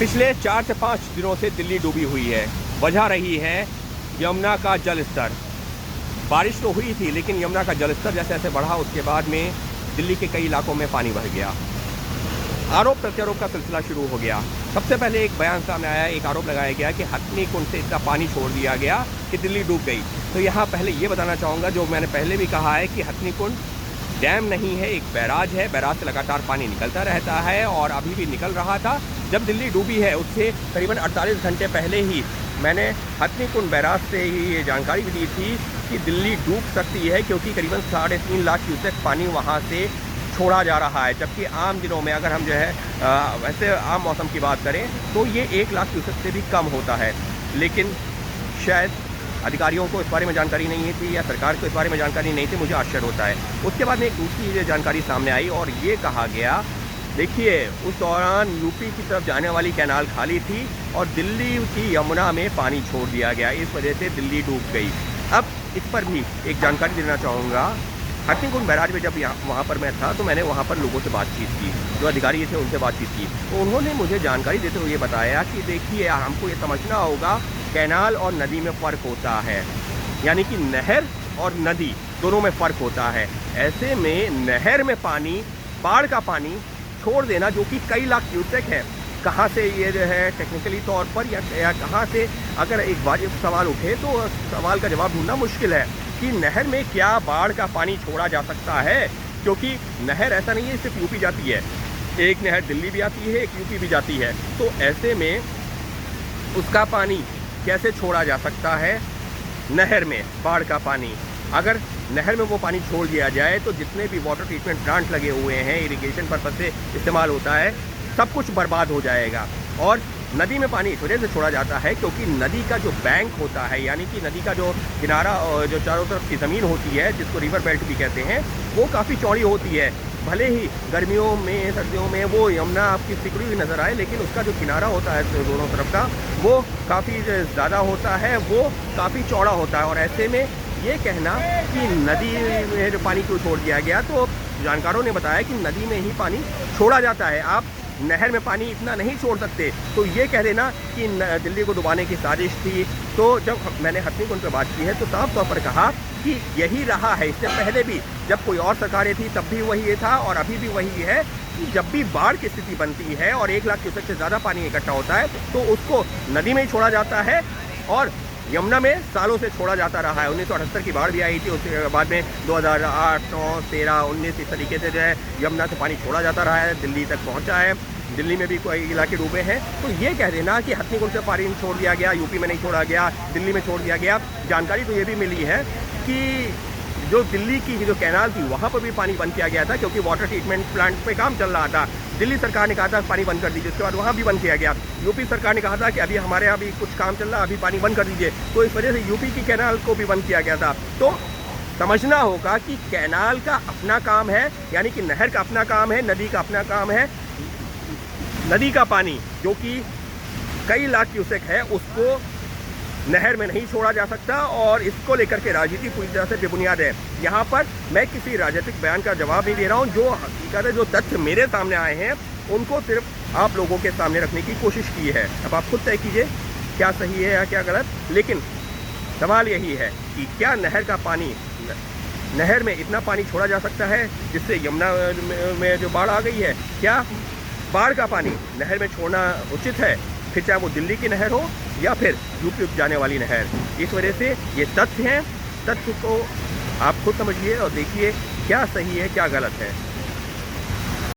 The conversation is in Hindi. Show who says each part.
Speaker 1: पिछले 4 से 5 दिनों से दिल्ली डूबी हुई है। वजह रही है यमुना का जल स्तर। बारिश तो हुई थी, लेकिन यमुना का जल स्तर जैसे जैसे बढ़ा, उसके बाद में दिल्ली के कई इलाकों में पानी भर गया। आरोप प्रत्यारोप का सिलसिला शुरू हो गया। सबसे पहले एक बयान सामने आया, एक आरोप लगाया गया कि हथनी कुंड से इतना पानी छोड़ दिया गया कि दिल्ली डूब गई। तो यहाँ पहले ये बताना चाहूँगा, जो मैंने पहले भी कहा है, कि हथनी कुंड डैम नहीं है, एक बैराज है। बैराज से लगातार पानी निकलता रहता है और अभी भी निकल रहा था। जब दिल्ली डूबी है उससे करीबन 48 घंटे पहले ही मैंने हथनी कुंड बैराज से ही ये जानकारी भी दी थी कि दिल्ली डूब सकती है, क्योंकि करीबन 3.5 लाख क्यूसेक पानी वहाँ से छोड़ा जा रहा है। जबकि आम दिनों में अगर हम जो है वैसे आम मौसम की बात करें तो ये 1 लाख क्यूसेक से भी कम होता है। लेकिन शायद अधिकारियों को इस बारे में जानकारी नहीं थी या सरकार को इस बारे में जानकारी नहीं थी, मुझे आश्चर्य होता है। उसके बाद में एक दूसरी जानकारी सामने आई और ये कहा गया, देखिए उस दौरान यूपी की तरफ जाने वाली कैनाल खाली थी और दिल्ली की यमुना में पानी छोड़ दिया गया, इस वजह से दिल्ली डूब गई। अब इस पर भी एक जानकारी देना चाहूँगा। हथनी कुंड बैराज में जब वहाँ पर मैं था तो मैंने वहाँ पर लोगों से बातचीत की, जो अधिकारी थे उनसे बातचीत की, तो उन्होंने मुझे जानकारी देते हुए बताया कि देखिए हमको ये समझना होगा, कैनाल और नदी में फ़र्क होता है, यानी कि नहर और नदी दोनों में फ़र्क होता है। ऐसे में नहर में पानी, बाढ़ का पानी छोड़ देना, जो कि कई लाख क्यूसेक है, कहाँ से ये जो है टेक्निकली तौर पर या कहाँ से, अगर एक वाजिब सवाल उठे तो सवाल का जवाब ढूंढना मुश्किल है कि नहर में क्या बाढ़ का पानी छोड़ा जा सकता है। क्योंकि नहर ऐसा नहीं है सिर्फ यूपी जाती है, एक नहर दिल्ली भी आती है, एक यूपी भी जाती है। तो ऐसे में उसका पानी कैसे छोड़ा जा सकता है नहर में, बाढ़ का पानी? अगर नहर में वो पानी छोड़ दिया जाए तो जितने भी वाटर ट्रीटमेंट प्लांट लगे हुए हैं, इरिगेशन पर्पज से इस्तेमाल होता है, सब कुछ बर्बाद हो जाएगा। और नदी में पानी इस वजह से छोड़ा जाता है क्योंकि नदी का जो बैंक होता है, यानी कि नदी का जो किनारा और जो चारों तरफ की ज़मीन होती है, जिसको रिवर बेल्ट भी कहते हैं, वो काफ़ी चौड़ी होती है। भले ही गर्मियों में, सर्दियों में वो यमुना आपकी सिकुड़ी हुई नज़र आए, लेकिन उसका जो किनारा होता है दोनों तरफ का, वो काफ़ी ज़्यादा होता है, वो काफ़ी चौड़ा होता है। और ऐसे में ये कहना कि नदी में जो पानी क्यों छोड़ दिया गया, तो जानकारों ने बताया कि नदी में ही पानी छोड़ा जाता है, आप नहर में पानी इतना नहीं छोड़ सकते। तो ये कह देना कि दिल्ली को डुबाने की साजिश थी। तो जब मैंने हथनी कुंड पर बात की है तो साफ तौर पर कहा कि यही रहा है। इससे पहले भी जब कोई और सरकारें थी तब भी वही था और अभी भी वही है कि जब भी बाढ़ की स्थिति बनती है और 1 लाख क्यूसेक से ज़्यादा पानी इकट्ठा होता है तो उसको नदी में ही छोड़ा जाता है। और यमुना में सालों से छोड़ा जाता रहा है। 1978 की बाढ़ भी आई थी, उसके बाद में 2008, 9, 13, 19 इस तरीके से जो है यमुना से पानी छोड़ा जाता रहा है, दिल्ली तक पहुंचा है। दिल्ली में भी कोई इलाके डूबे हैं। तो ये कह देना कि हथनी कुंड से पानी छोड़ दिया गया, यूपी में नहीं छोड़ा गया, दिल्ली में छोड़ दिया गया। जानकारी तो ये भी मिली है कि जो दिल्ली की जो कैनाल थी वहाँ पर भी पानी बंद किया गया था, क्योंकि वाटर ट्रीटमेंट प्लांट पे काम चल रहा था। दिल्ली सरकार ने कहा था पानी बंद कर दीजिए, उसके बाद वहाँ भी बंद किया गया। यूपी सरकार ने कहा था कि अभी हमारे यहाँ भी कुछ काम चल रहा है, अभी पानी बंद कर दीजिए, तो इस वजह से यूपी की कैनाल को भी बंद किया गया था। तो समझना होगा कि कैनाल का अपना काम है, यानी कि नहर का अपना काम है, नदी का अपना काम है। नदी का पानी जो कि कई लाख क्यूसेक है, उसको नहर में नहीं छोड़ा जा सकता और इसको लेकर के राजनीति पूरी तरह से बेबुनियाद है। यहाँ पर मैं किसी राजनीतिक बयान का जवाब नहीं दे रहा हूँ। जो हकीकत है, जो तथ्य मेरे सामने आए हैं, उनको सिर्फ आप लोगों के सामने रखने की कोशिश की है। अब आप खुद तय कीजिए क्या सही है या क्या गलत। लेकिन सवाल यही है कि क्या नहर का पानी, नहर में इतना पानी छोड़ा जा सकता है जिससे यमुना में जो बाढ़ आ गई है, क्या बाढ़ का पानी नहर में छोड़ना उचित है? फिर चाहे वो दिल्ली की नहर हो या फिर यूपी जाने वाली नहर। इस वजह से ये तथ्य हैं, तथ्य को आप खुद समझिए और देखिए क्या सही है क्या गलत है।